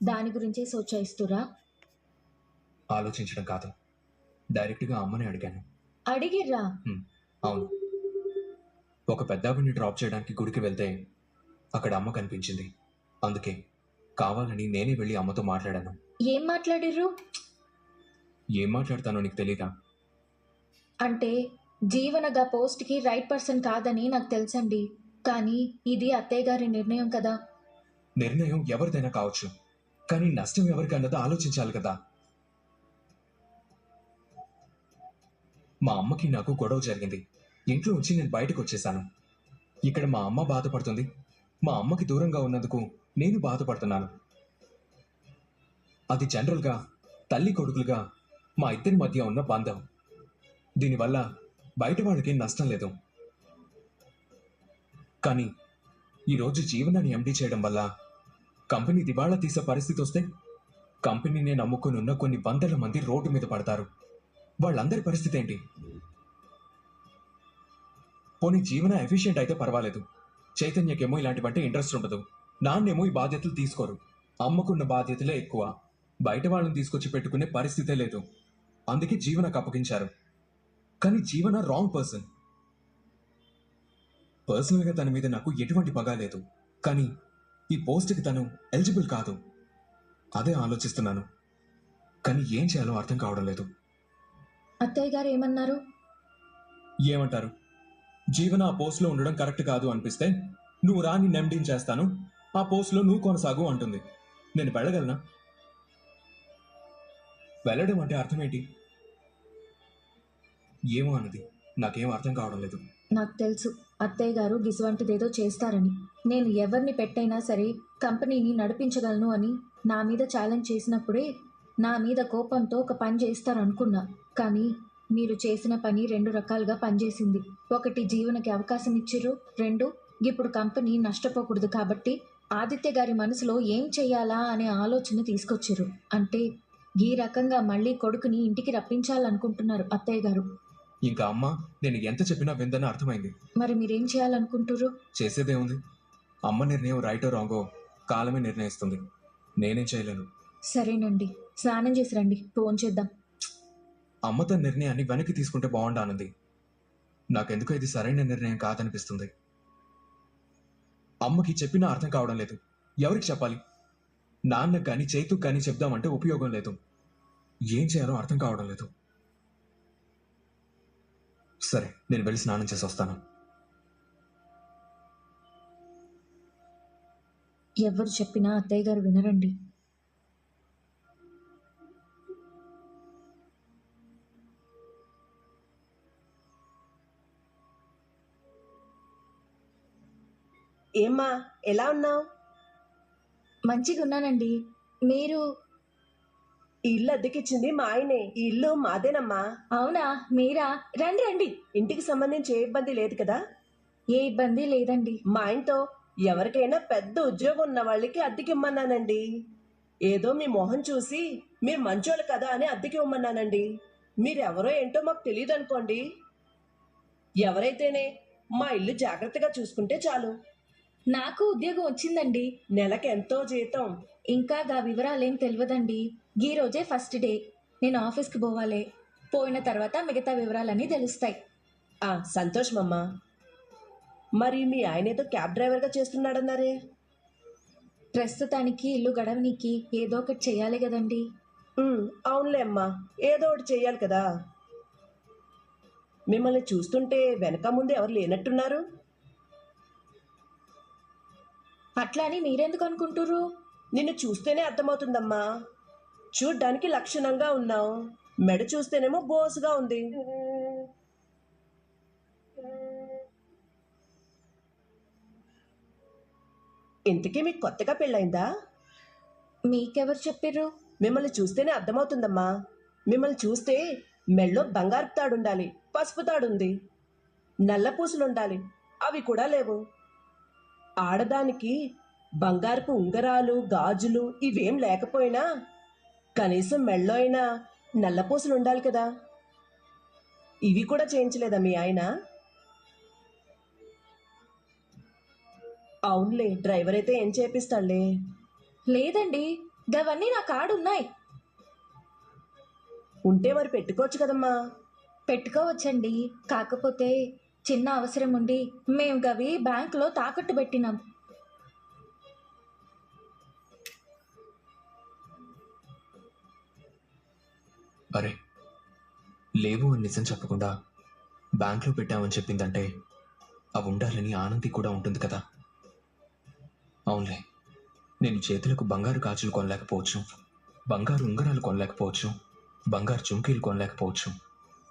దాని గురించే సోచాయిస్తురా? ఆలోచించడం కాదు, డైరెక్ట్గా అమ్మని అడిగాను. అడిగిర్రా? అవును. ఒక పెద్దావిడిని డ్రాప్ చేయడానికి గుడికి వెళ్తే అక్కడ అమ్మ కనిపించింది. అందుకే కావాలని నేనే వెళ్ళి అమ్మతో మాట్లాడాను. ఏం మాట్లాడిర్రు? ఏం మాట్లాడతానో నీకు తెలీదా? అంటే జీవనగా పోస్ట్కి రైట్ పర్సన్ కాదని నాకు తెలుసండి. కానీ ఇది అత్తయ్య గారి నిర్ణయం కదా. నిర్ణయం ఎవరిదైనా కావచ్చు, కానీ నష్టం ఎవరికి అన్నది ఆలోచించాలి కదా. మా అమ్మకి నాకు గొడవ జరిగింది. ఇంట్లో నుంచి నేను బయటకు వచ్చేసాను. ఇక్కడ మా అమ్మ బాధపడుతుంది. మా అమ్మకి దూరంగా ఉన్నందుకు నేను బాధపడుతున్నాను. అది జనరల్గా తల్లి కొడుకులుగా మా ఇద్దరి మధ్య ఉన్న బంధం. దీనివల్ల బయట వాళ్ళకి నష్టం లేదు. కానీ ఈరోజు జీవనాన్ని ఎండీ చేయడం వల్ల కంపెనీ దివాళా తీసే పరిస్థితి వస్తే కంపెనీని నమ్ముకుని ఉన్న కొన్ని వందల మంది రోడ్డు మీద పడతారు. వాళ్ళందరి పరిస్థితి ఏంటి? పోనీ జీవన ఎఫిషియెంట్ అయితే పర్వాలేదు. చైతన్యకేమో ఇలాంటివంటే ఇంట్రెస్ట్ ఉండదు. నాన్నేమో ఈ బాధ్యతలు తీసుకోరు. అమ్మకున్న బాధ్యతలే ఎక్కువ. బయట వాళ్ళని తీసుకొచ్చి పెట్టుకునే పరిస్థితే లేదు. అందుకే జీవనకు అప్పగించారు. కానీ జీవన రాంగ్ పర్సన్. పర్సనల్గా తన మీద నాకు ఎటువంటి పగా లేదు. కానీ ఈ పోస్ట్కి తను ఎలిజిబుల్ కాదు. అదే ఆలోచిస్తున్నాను. కానీ ఏం చేయాలో అర్థం కావడం లేదు. అత్తయ్య గారు ఏమన్నారు? ఏమంటారు? జీవన ఆ పోస్ట్లో ఉండడం కరెక్ట్ కాదు అనిపిస్తే నువ్వు రాని నెమ్డింగ్ చేస్తాను, ఆ పోస్ట్లో నువ్వు కొనసాగు అంటుంది. నేను వెళ్ళగలనా? వెళ్ళడం అంటే అర్థం ఏంటి? ఏమో అన్నది నాకేం అర్థం కావడం లేదు. నాకు తెలుసు అత్తయ్య గారు గిసువంటిదేదో చేస్తారని. నేను ఎవరిని పెట్టైనా సరే కంపెనీని నడిపించగలను అని నా మీద ఛాలెంజ్ చేసినప్పుడే నా మీద కోపంతో ఒక పని చేస్తారనుకున్నా. కానీ మీరు చేసిన పని రెండు రకాలుగా పనిచేసింది. ఒకటి జీవనకి అవకాశం ఇచ్చిర్రు, రెండు ఇప్పుడు కంపెనీ నష్టపోకూడదు కాబట్టి ఆదిత్య గారి మనసులో ఏం చెయ్యాలా అనే ఆలోచన తీసుకొచ్చిర్రు. అంటే ఈ రకంగా మళ్ళీ కొడుకుని ఇంటికి రప్పించాలనుకుంటున్నారు అత్తయ్య గారు. ఇంకా అమ్మ నేను ఎంత చెప్పినా విందని అర్థమైంది. మరి మీరేం చేయాలనుకుంటుర్రు? చేసేదే ఉంది. అమ్మ నిర్ణయం రైటో రాంగో కాలమే నిర్ణయిస్తుంది. నేనేం చేయలేను. సరేనండి, స్నానం చేసి రండి, ఫోన్ చేద్దాం. అమ్మ తన నిర్ణయాన్ని వెనక్కి తీసుకుంటే బాగుండానంది. నాకెందుకో ఇది సరైన నిర్ణయం కాదనిపిస్తుంది. అమ్మకి చెప్పినా అర్థం కావడం లేదు. ఎవరికి చెప్పాలి? నాన్నకు కానీ చైతుకు కానీ చెప్దామంటే ఉపయోగం లేదు. ఏం చేయాలో అర్థం కావడం లేదు. సరే, నేను వెళ్ళి స్నానం చేసి వస్తాను. ఎవరు చెప్పినా అత్తయ్య గారు వినరండి. ఏమ్మా, ఎలా ఉన్నావు? మంచిగా ఉన్నానండి. మీరు? ఈ ఇల్లు అద్దెకిచ్చింది మా ఆయనే. ఈ ఇల్లు మాదేనమ్మా. అవునా, మీరా? రండి రండి. ఇంటికి సంబంధించి ఏ ఇబ్బంది లేదు కదా? ఏ ఇబ్బంది లేదండి. మా ఆయనతో ఎవరికైనా పెద్ద ఉద్యోగం ఉన్న వాళ్ళకి అద్దెకిమ్మన్నానండి. ఏదో మీ మొహం చూసి మీరు మంచోళ్ళు కదా అని అద్దెకి ఇవ్వమన్నానండి. మీరెవరో ఏంటో మాకు తెలియదు అనుకోండి. ఎవరైతేనే మా ఇల్లు జాగ్రత్తగా చూసుకుంటే చాలు. నాకు ఉద్యోగం వచ్చిందండి. నెలకి ఎంతో జీతం. ఇంకా గా వివరాలేం తెలియదండి. ఈ రోజే ఫస్ట్ డే. నేను ఆఫీస్కి పోవాలి. పోయిన తర్వాత మిగతా వివరాలన్నీ తెలుస్తాయి. సంతోషమమ్మా. మరి మీ ఆయన ఏదో క్యాబ్ డ్రైవర్గా చేస్తున్నాడన్నారే? ప్రస్తుతానికి ఇల్లు గడవనీకి ఏదో ఒకటి చెయ్యాలి కదండి. అవునులే అమ్మా, ఏదో ఒకటి చెయ్యాలి కదా. మిమ్మల్ని చూస్తుంటే వెనక ముందు ఎవరు లేనట్టున్నారు. అట్లా అని మీరెందుకు అనుకుంటుర్రు? నిన్ను చూస్తేనే అర్థమవుతుందమ్మా. చూడ్డానికి లక్షణంగా ఉన్నావు, మెడ చూస్తేనేమో బోసుగా ఉంది. ఇంతకీ మీకు కొత్తగా పెళ్ళైందా? మీకెవరు చెప్పిర్రు? మిమ్మల్ని చూస్తేనే అర్థమవుతుందమ్మా. మిమ్మల్ని చూస్తే మెళ్ళో బంగారు తాడుండాలి, పసుపు తాడుంది, నల్ల పూసలుండాలి, అవి కూడా లేవు. ఆడదానికి బంగారపు ఉంగరాలు, గాజులు ఇవేం లేకపోయినా కనీసం మెళ్ళో అయినా నల్ల పూసలు ఉండాలి కదా. ఇవి కూడా చేయించలేదా మీ ఆయన? అవునులే, డ్రైవర్ అయితే ఏం చేపిస్తాడులే. లేదండి, గవన్నీ నా కాడు ఉన్నాయి. ఉంటే మరి పెట్టుకోవచ్చు కదమ్మా. పెట్టుకోవచ్చండి, కాకపోతే చిన్న అవసరం ఉండి మేము గవి బ్యాంకులో తాకట్టు పెట్టినాం. అరే, లేవు అని నిజం చెప్పకుండా బ్యాంక్లో పెట్టామని చెప్పిందంటే అవి ఉండాలని ఆనంది కూడా ఉంటుంది కదా. అవునులే, నేను చేతులకు బంగారు గాజులు కొనలేకపోవచ్చు, బంగారు ఉంగరాలు కొనలేకపోవచ్చు, బంగారు చుంకీలు కొనలేకపోవచ్చు,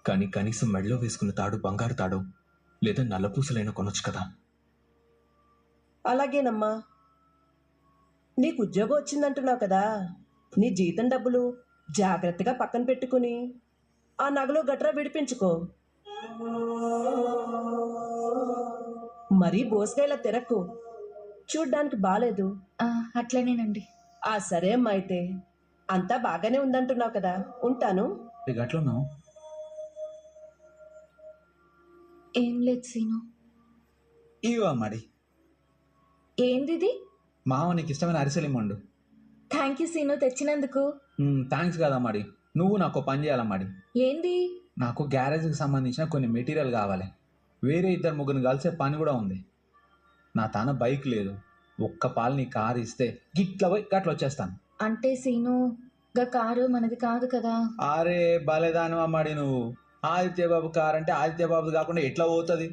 కానీ కనీసం మెడలో వేసుకున్న తాడు బంగారు తాడు లేదా నల్లపూసలైనా కొనొచ్చు కదా. అలాగేనమ్మా. నీకు ఉద్యోగం వచ్చిందంటున్నావు కదా, నీ జీతం డబ్బులు జాగ్రత్తగా పక్కన పెట్టుకుని ఆ నగలు గట్రా విడిపించుకో. మరీ బోసగాయలా తిరక్కు, చూడ్డానికి బాలేదు. అట్లనేనండి. సరే అమ్మా, అయితే అంతా బాగానే ఉందంటున్నావు కదా, ఉంటాను. గట్లున్నావు? ఏం లేదు సీను. ఇవా మరి ఏందిది? మామ నీకు ఇష్టమైన అరిసెలు ఇమ్మండు. థ్యాంక్ యూ సీను, తెచ్చినందుకు. థ్యాంక్స్ కదా మరి. నువ్వు నాకు పని చేయాలమ్మాడి. ఏంది? నాకు గ్యారేజ్కి సంబంధించిన కొన్ని మెటీరియల్ కావాలి. వేరే 2-3 కలిసే పని కూడా ఉంది. నా తన బైక్ లేదు, ఒక్క పాలు నీ కారు ఇస్తే గిట్ల పోయి గట్ల వచ్చేస్తాను. అంటే సీను, గా కారు మనది కాదు కదా. అరే బలేదాను అమ్మాడి నువ్వు. ఆదిత్యబాబు కారు అంటే ఆదిత్యబాబు కాకుండా ఎట్లా పోతుంది?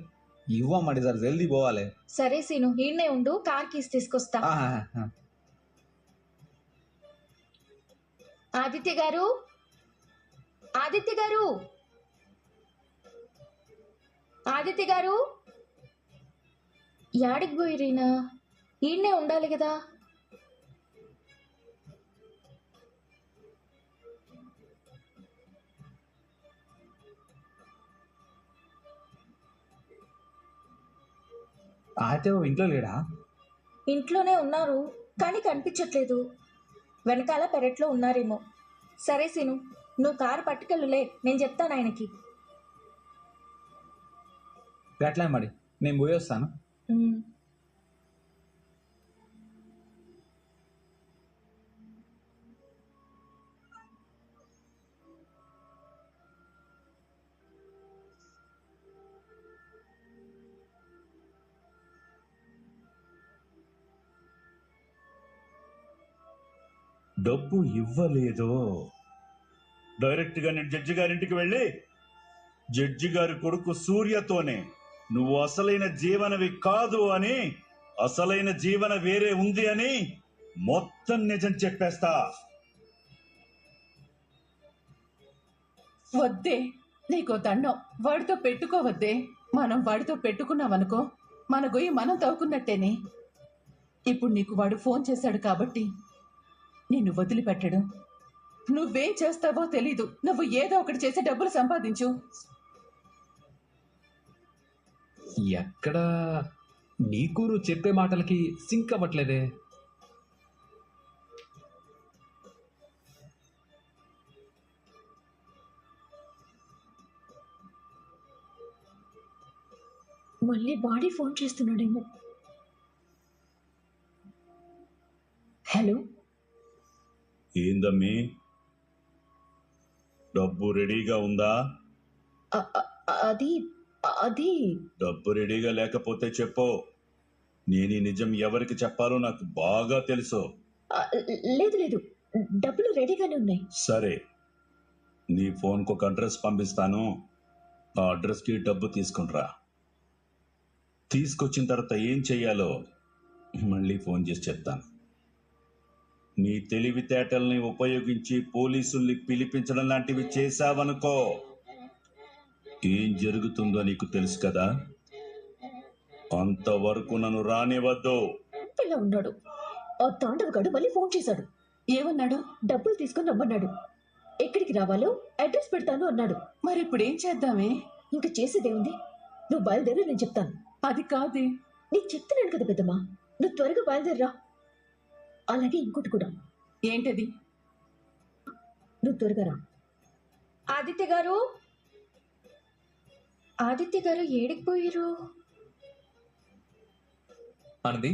ఇవ్వమ్మాడి, సార్ జల్దీ పోవాలి. సరే సీను, ఈయనే ఉండు, కార్ కీస్ తీసుకొస్తా. ఆదిత్య గారు, ఆదిత్య గారు, ఆదిత్య గారు, యాడికి పోయిరీనా? ఈయనే ఉండాలి కదా. ఆదిత్యబాబు ఇంట్లో లేడా? ఇంట్లోనే ఉన్నారు, కానీ కనిపించట్లేదు. వెనకాల పెరట్లో ఉన్నారేమో. సరే సీను, నువ్వు కారు పట్టుకెళ్ళులే, నేను చెప్తాను ఆయనకి. గట్లే మరి, నేను పోయి వస్తాను. ఉమ్. డబ్బు ఇవ్వలేదో డైరెక్ట్గా నేను జడ్జి గారింటికి వెళ్ళి, జడ్జి గారి కొడుకు సూర్యతోనే నువ్వు అసలైన జీవనవి కాదు అని, అసలైన జీవన వేరే ఉంది అని మొత్తం నిజం చెప్పేస్తా. వద్దే, నీకో దండం. వాడితో పెట్టుకోవద్దే. మనం వాడితో పెట్టుకున్నామనుకో, మన గొయ్యి మనం తవ్వుకున్నట్టేనే. ఇప్పుడు నీకు వాడు ఫోన్ చేశాడు కాబట్టి నిన్ను వదిలిపెట్టడు. నువ్వేం చేస్తావో తెలీదు. నువ్వు ఏదో ఒకటి చేసి డబ్బులు సంపాదించు. ఎక్కడ నీకు నువ్వు చెప్పే మాటలకి సింక్ అవ్వట్లేదే. మళ్ళీ బాడీ ఫోన్ చేస్తున్నాడేమో. హలో, ఏందమ్మీ, డబ్బు రెడీగా ఉందా? అది అది డబ్బు రెడీగా లేకపోతే చెప్పు. నేను ఈ నిజం ఎవరికి చెప్పాలో నాకు బాగా తెలుసు. లేదు లేదు, డబ్బులు రెడీగానే ఉన్నాయి. సరే, నీ ఫోన్కు ఒక అడ్రస్ పంపిస్తాను. ఆ అడ్రస్కి డబ్బు తీసుకునిరా. తీసుకొచ్చిన తర్వాత ఏం చెయ్యాలో మళ్ళీ ఫోన్ చేసి చెప్తాను. నీ తెలివితేటల్ని ఉపయోగించి పోలీసుల్ని పిలిపించడం లాంటివి చేశావనుకో, ఏం జరుగుతుందో నీకు తెలుసు కదా. అంతవరకు నన్ను రానివద్దు. ఇలా ఉన్నాడు. ఆ తాండవగాడు మళ్ళీ ఫోన్ చేశాడు. ఏమన్నాడు? డబ్బులు తీసుకుని రమ్మన్నాడు. ఎక్కడికి రావాలో అడ్రస్ పెడతాను అన్నాడు. మరి ఇప్పుడు ఏం చేద్దామే? ఇంకా చేసేదేముంది, నువ్వు బయలుదేరి, నేను చెప్తాను. అది కాదే. నీకు చెప్తున్నాను కదా పెద్దమ్మా, నువ్వు త్వరగా బయలుదేరరా. అలాగే ఇంకోటి కూడా. ఏంటది? నువ్వు త్వరగా రా. ఆదిత్య గారు, ఆదిత్య గారు ఏడికి పోయిరు? ఆనంది,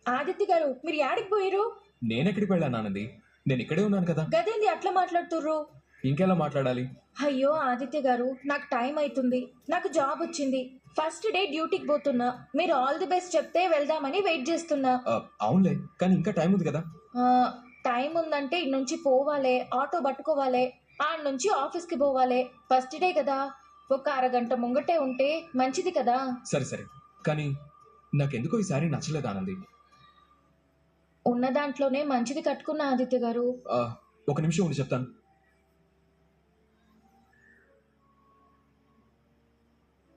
ఆదిత్య గారు, మీరు ఏడికి పోయిరు? నేనెక్కడికి వెళ్ళాను ఆనంది? నేను ఇక్కడే ఉన్నాను కదా. గదేంది అట్లా మాట్లాడుతుర్రు? ఇంకెలా మాట్లాడాలి? అయ్యో ఆదిత్య గారు, నాకు టైం అవుతుంది. నాకు జాబ్ వచ్చింది. ఫస్ట్ డే డ్యూటీకి పోతున్నా. మీరు ఆల్ ది బెస్ట్ చెప్తే వెళ్దామని వెయిట్ చేస్తున్నా. అవునులే, కానీ ఇంకా టైం ఉంది కదా. ఆ, టైం ఉందంటే ఇటు నుంచి పోవాలే, ఆటో పట్టుకోవాలే, ఆడ నుంచి ఆఫీస్కి పోవాలే. ఫస్ట్ డే కదా, ఒక అరగంట ముంగటే ఉంటే మంచిది కదా. సరే సరే, కానీ నాకెందుకో ఈ సారీ నచ్చలేదు ఆనంది. ఉన్న దాంట్లోనే మంచిది కట్టుకున్నా ఆదిత్య గారు. ఆ, ఒక నిమిషం ఉండి చెప్తాను.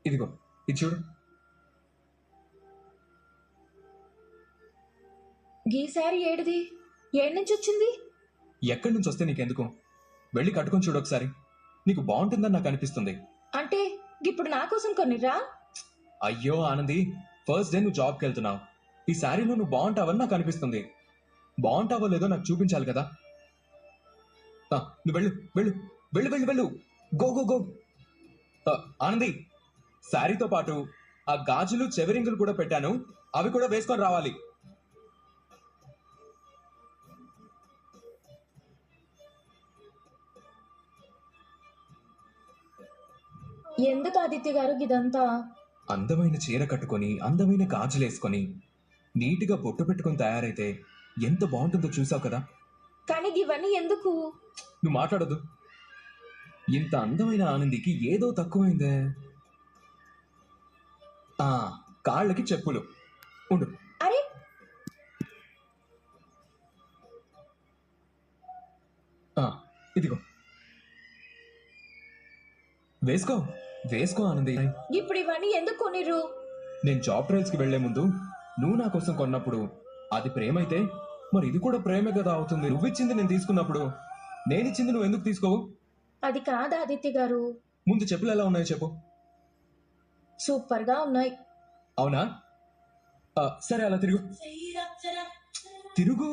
ఇదిగో, ఇది చూడు. గీ శారీ ఏడిది? ఏడు నుంచి వచ్చింది? ఎక్కడి నుంచి వస్తే నీకెందుకు? వెళ్ళి కట్టుకొని చూడు ఒకసారి. నీకు బాగుంటుందని నాకు అనిపిస్తుంది. అంటే ఇప్పుడు నా కోసం కొనిర్రా? అయ్యో ఆనంది, ఫస్ట్ డే నువ్వు జాబ్కి వెళ్తున్నావు. ఈ శారీలో నువ్వు బాగుంటావని నాకు అనిపిస్తుంది. బాగుంటావో లేదో నాకు చూపించాలి కదా. నువ్వు వెళ్ళు వెళ్ళు వెళ్ళు వెళ్ళు వెళ్ళు, గో గో గో. ఆనంది, శారీతో పాటు ఆ గాజులు చెవిరింగులు కూడా పెట్టాను, అవి కూడా వేసుకొని రావాలి. ఎందుకు ఆదిత్య గారు ఇదంతా? అందమైన చీర కట్టుకొని, అందమైన గాజులు వేసుకొని, నీట్గా బొట్టు పెట్టుకొని తయారైతే ఎంత బాగుంటుందో చూసావు కదా. కానీ ఇవన్నీ ఎందుకు? నువ్వు మాట్లాడదు. ఇంత అందమైన ఆనందికి ఏదో తక్కువైందే. కాళ్ళకి చెప్పులు ఉండు. అరే ఇదిగో, వేసుకో వేసుకో ఆనంది. ఇప్పుడు ఇవన్నీ ఎందుకు కొనిర్రు? నేను జాబ్ ట్రయల్స్ కి వెళ్లే ముందు నువ్వు నా కోసం కొన్నప్పుడు అది ప్రేమైతే మరి ఇది కూడా ప్రేమే కదా అవుతుంది. నువ్విచ్చింది నేను తీసుకున్నప్పుడు నేనిచ్చింది నువ్వు ఎందుకు తీసుకోవు? అది కాదు ఆదిత్య గారు. ముందు చెప్పులు ఎలా ఉన్నాయో చెప్పు. సూపర్ గా ఉన్నాయి. అవునా? సరే, అలా తిరుగు తిరుగు.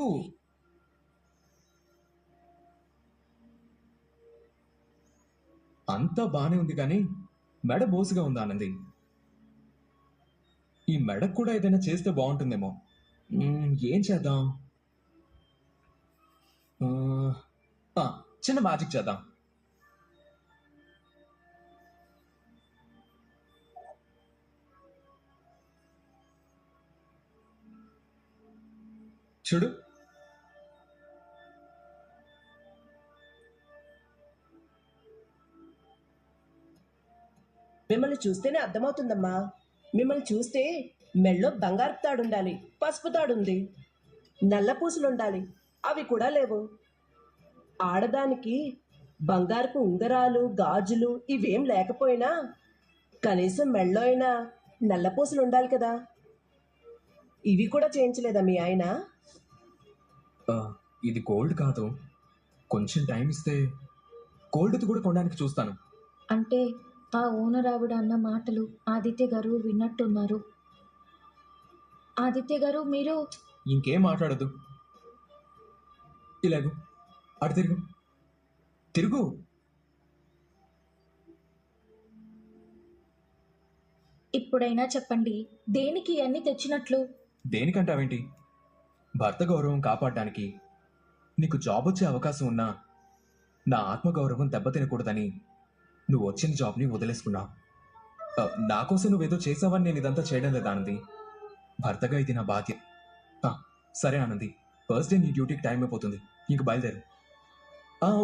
అంతా బానే ఉంది, కానీ మెడ బోసుగా ఉంది ఆనంది. ఈ మెడకు కూడా ఏదైనా చేస్తే బాగుంటుందేమో. ఏం చేద్దాం? చిన్న మ్యాజిక్ చేద్దాం. చూడు, మిమ్మల్ని చూస్తేనే అర్థమవుతుందమ్మా. మిమ్మల్ని చూస్తే మెళ్ళో బంగారు తాడుండాలి, పసుపు తాడుంది, నల్ల పూసలుండాలి, అవి కూడా లేవు. ఆడదానికి బంగారపు ఉంగరాలు, గాజులు ఇవేం లేకపోయినా కనీసం మెళ్ళో అయినా నల్ల పూసలు ఉండాలి కదా. ఇవి కూడా చేయించలేదా మీ ఆయన? ఇది గోల్డ్ కాదు. కొంచెం టైం ఇస్తే గోల్డ్ది కూడా కొనడానికి చూస్తాను. అంటే ఆ ఓనర్ ఆవిడ అన్న మాటలు ఆదిత్య గారు విన్నట్టున్నారు. ఆదిత్య గారు, మీరు ఇంకేం మాట్లాడదు. ఇలాగు, అటు తిరుగు తిరుగు. ఇప్పుడైనా చెప్పండి, దేనికి అన్ని తెచ్చినట్లు? దేనికంటావేంటి? భర్త గౌరవం కాపాడడానికి. నీకు జాబ్ వచ్చే అవకాశం ఉన్నా నా ఆత్మగౌరవం దెబ్బతినకూడదని నువ్వు వచ్చిన జాబ్ని వదిలేసుకున్నావు. నా కోసం నువ్వేదో చేసావని నేను ఇదంతా చేయడం లేదు ఆనంది. భర్తగా ఇది నా బాధ్యత. సరే ఆనంది, ఫస్ట్ డే నీ డ్యూటీకి టైం అయిపోతుంది, ఇంక బయలుదేరు.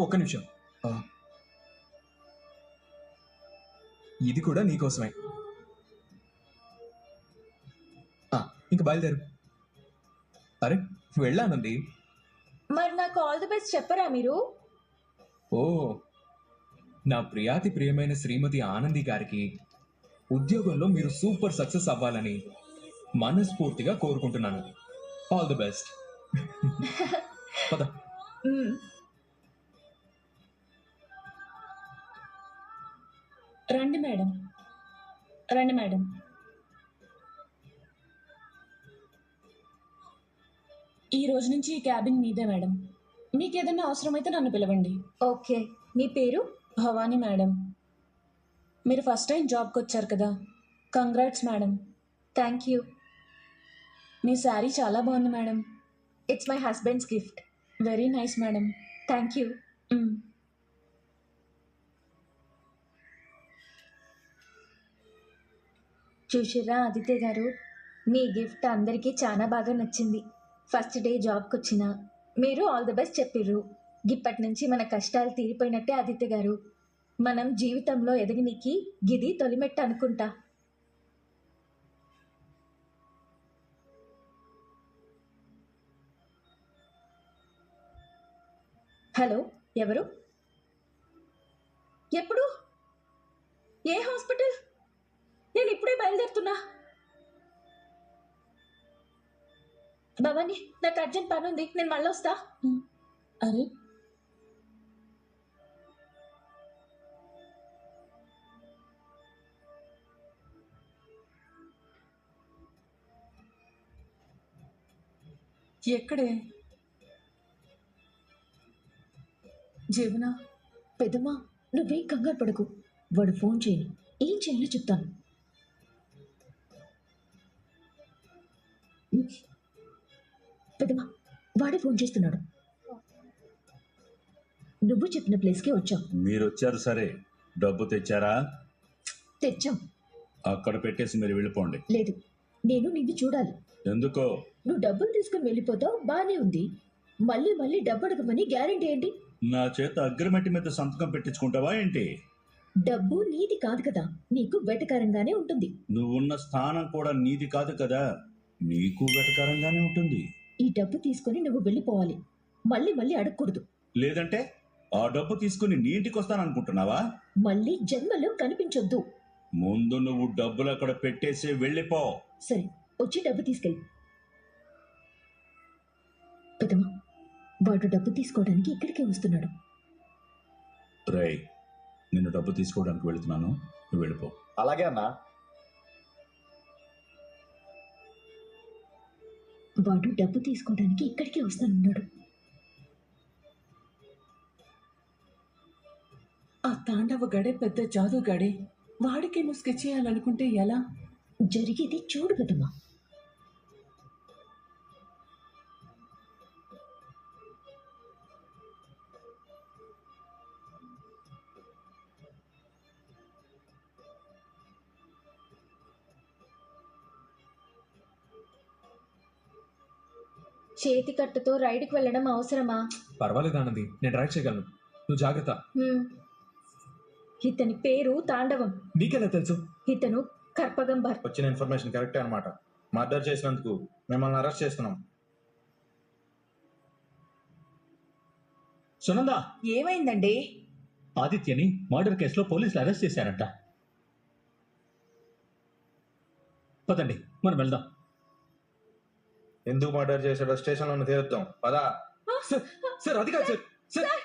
ఒక్క నిమిషం, ఇది కూడా నీకోసమే. ఇంక బయలుదేరు. అరే వెళ్ళానండి. మరి నాకు ఆల్ ది బెస్ట్ చెప్పరా మీరు? ఓ, నా ప్రియాతి ప్రియమైన శ్రీమతి ఆనంది గారికి ఉద్యోగంలో మీరు సూపర్ సక్సెస్ అవ్వాలని మనస్ఫూర్తిగా కోరుకుంటున్నాను. All the best. పద. రండి మేడం, రండి మేడం. ఈ రోజు నుంచి ఈ క్యాబిన్ మీదే మేడం. మీకు ఏదైనా అవసరమైతే నన్ను పిలవండి. ఓకే, మీ పేరు? భవానీ మేడం. మీరు ఫస్ట్ టైం జాబ్కి వచ్చారు కదా, కంగ్రాట్స్ మేడం. Thank you. మీ శారీ చాలా బాగుంది మేడం. It's my husband's gift. Very nice madam. Thank you. చూసిర్రా ఆదిత్య గారు, మీ గిఫ్ట్ అందరికీ చాలా బాగా నచ్చింది. ఫస్ట్ డే జాబ్కి వచ్చిన మీరు ఆల్ ది బెస్ట్ చెప్పిర్రు. ఇప్పటి నుంచి మన కష్టాలు తీరిపోయినట్టే ఆదిత్య గారు. మనం జీవితంలో ఎదగనికి గిది తొలిమెట్టు అనుకుంటా. హలో, ఎవరు? ఎప్పుడు? ఏ హాస్పిటల్? నేను ఇప్పుడే బయలుదేరుతున్నా. భవాని, నాకు అర్జెంట్ పని ఉంది, నేను మళ్ళీ వస్తా. అరే ఎక్కడే జీవన? పెద్దమ్మా, నువ్వేం కంగారు పడకు. వాడు ఫోన్ చేయని, ఏం చేయాలో చెప్తాను. పెద్దమ్మా, వాడే ఫోన్ చేస్తున్నాడు. నువ్వు చెప్పిన ప్లేస్కి వచ్చావు. మీరు వచ్చారు సరే, డబ్బు తెచ్చారా? తెచ్చాం. అక్కడ పెట్టేసి మీరు వెళ్ళిపోండి. లేదు, నేను నిన్ను చూడాలి. ఎందుకో? నువ్వు డబ్బులు తీసుకుని వెళ్ళిపోతావు, బానే ఉంది. మళ్ళీ మళ్ళీ డబ్బు అడగమని గ్యారెంటీ ఏంటి? నా చేత అగ్రిమెంట్ మీద సంతకం పెట్టించుకుంటావా ఏంటి? డబ్బు నీది కాదు కదా, నీకు వెటకారంగానే ఉంటుంది. నువ్వున్న స్థానం కూడా నీది కాదు కదా, నీకు వెటకారంగానే ఉంటుంది. ఈ డబ్బు తీసుకొని నువ్వు వెళ్ళిపోవాలి, మళ్ళీ మళ్ళీ అడగకూడదు. లేదంటే ఆ డబ్బు తీసుకుని నీ ఇంటికి వస్తాననుకుంటున్నావా? మళ్ళీ జన్మలో కనిపించొద్దు. ముందు నువ్వు డబ్బులు అక్కడ పెట్టేసి వెళ్ళిపో. సరే, వచ్చి డబ్బు తీసుకెళ్ళి. పెద్దమ్మా, వాడు డబ్బు తీసుకోవడానికి ఇక్కడికే వస్తున్నాడు. రేయ్, నేను డబ్బు తీసుకోవడానికి వెళుతున్నాను, నువ్వు వెళ్ళిపో. అలాగే అన్నా. వాడు డబ్బు తీసుకోవడానికి ఇక్కడికే వస్తానన్నాడు. ఆ తాండవ గడే పెద్ద జాదుగాడే. వాడికి నువ్వు స్కెచ్ చేయాలనుకుంటే ఎలా? జరిగేది చూడు పెద్దమ్మా. చేతి కట్టుతో రైడ్కి వెళ్ళడం అవసరమా? పర్వాలేదు ఆనంది, నేను డ్రైవ్ చేయగలను. నువ్వు జాగ్రత్త. ఇతని పేరు తాండవం. నీకెలా తెలుసు? ఇతను కర్పగంబర్. వచ్చిన ఇన్ఫర్మేషన్ కరెక్టే అనమాట. మర్డర్ చేసినందుకు మిమ్మల్ని అరెస్ట్ చేస్తున్నాం. సునంద, ఏమైందండి? ఆదిత్యని మర్డర్ కేసులో పోలీసులు అరెస్ట్ చేశారంట. పదండి, మనం వెళ్దాం. ఎందుకు మర్డర్ చేశాడో స్టేషన్లోనే తేలుద్దాం. పదా. సార్, అది కాదు సార్. సార్